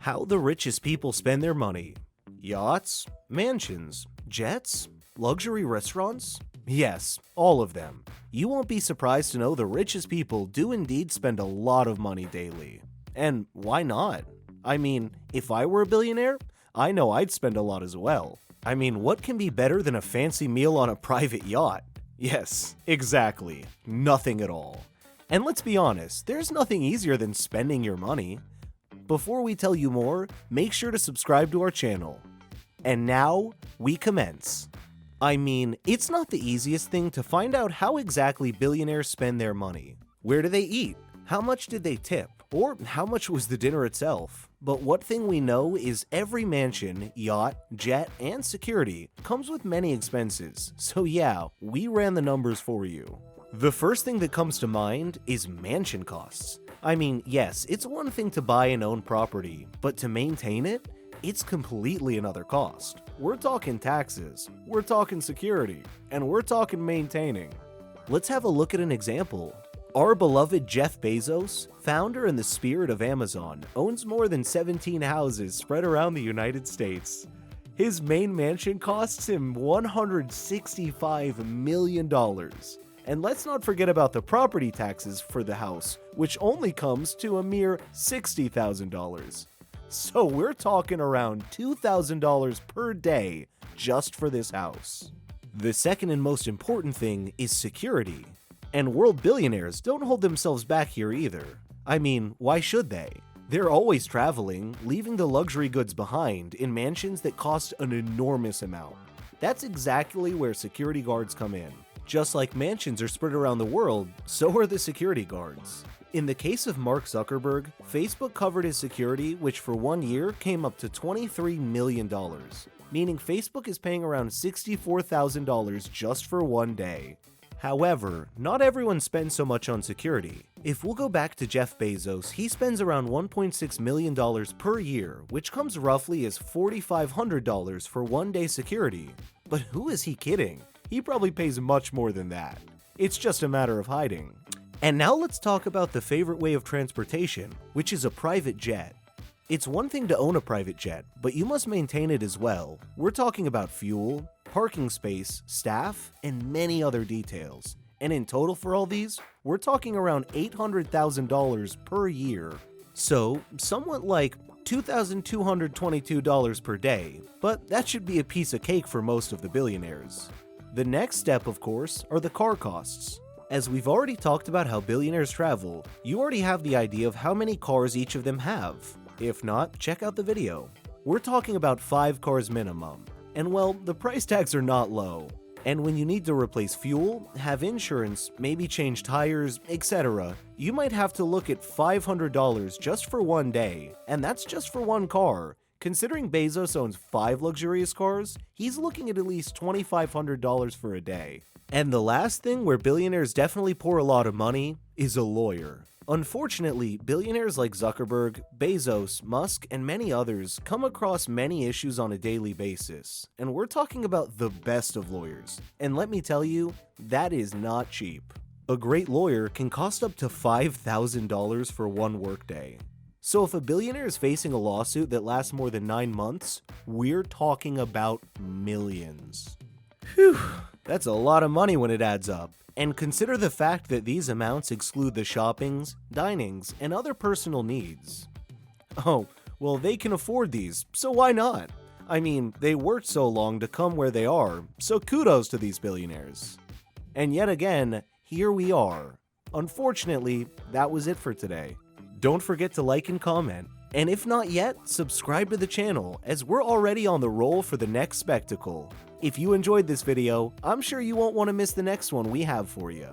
How the richest people spend their money. Yachts, mansions, jets, luxury restaurants? Yes, all of them. You won't be surprised to know the richest people do indeed spend a lot of money daily. And why not? I mean, if I were a billionaire, I know I'd spend a lot as well. I mean, what can be better than a fancy meal on a private yacht? Yes, exactly. Nothing at all. And let's be honest, there's nothing easier than spending your money. Before we tell you more, make sure to subscribe to our channel. And now, we commence. I mean, it's not the easiest thing to find out how exactly billionaires spend their money. Where do they eat? How much did they tip? Or how much was the dinner itself? But one thing we know is every mansion, yacht, jet, and security comes with many expenses. So yeah, we ran the numbers for you. The first thing that comes to mind is mansion costs. I mean, yes, it's one thing to buy and own property, but to maintain it, it's completely another cost. We're talking taxes, we're talking security, and we're talking maintaining. Let's have a look at an example. Our beloved Jeff Bezos, founder and the spirit of Amazon, owns more than 17 houses spread around the United States. His main mansion costs him $165 million. And let's not forget about the property taxes for the house, which only comes to a mere $60,000. So we're talking around $2,000 per day just for this house. The second and most important thing is security. And world billionaires don't hold themselves back here either. I mean, why should they? They're always traveling, leaving the luxury goods behind in mansions that cost an enormous amount. That's exactly where security guards come in. Just like mansions are spread around the world, so are the security guards. In the case of Mark Zuckerberg, Facebook covered his security, which for 1 year came up to $23 million, meaning Facebook is paying around $64,000 just for 1 day. However, not everyone spends so much on security. If we'll go back to Jeff Bezos, he spends around $1.6 million per year, which comes roughly as $4,500 for 1 day security. But who is he kidding? He probably pays much more than that. It's just a matter of hiding. And now let's talk about the favorite way of transportation, which is a private jet. It's one thing to own a private jet, but you must maintain it as well. We're talking about fuel, parking space, staff, and many other details. And in total for all these, we're talking around $800,000 per year. So, somewhat like $2,222 per day, but that should be a piece of cake for most of the billionaires. The next step, of course, are the car costs. As we've already talked about how billionaires travel, you already have the idea of how many cars each of them have. If not, check out the video. We're talking about 5 cars minimum. And well, the price tags are not low. And when you need to replace fuel, have insurance, maybe change tires, etc., you might have to look at $500 just for 1 day. And that's just for 1 car. Considering Bezos owns 5 luxurious cars, he's looking at least $2,500 for a day. And the last thing where billionaires definitely pour a lot of money is a lawyer. Unfortunately, billionaires like Zuckerberg, Bezos, Musk, and many others come across many issues on a daily basis. And we're talking about the best of lawyers. And let me tell you, that is not cheap. A great lawyer can cost up to $5,000 for 1 workday. So if a billionaire is facing a lawsuit that lasts more than 9 months, we're talking about millions. Whew, that's a lot of money when it adds up. And consider the fact that these amounts exclude the shoppings, dinings, and other personal needs. Oh, well, they can afford these, so why not? I mean, they worked so long to come where they are, so kudos to these billionaires. And yet again, here we are. Unfortunately, that was it for today. Don't forget to like and comment, and if not yet, subscribe to the channel, as we're already on the roll for the next spectacle. If you enjoyed this video, I'm sure you won't want to miss the next one we have for you.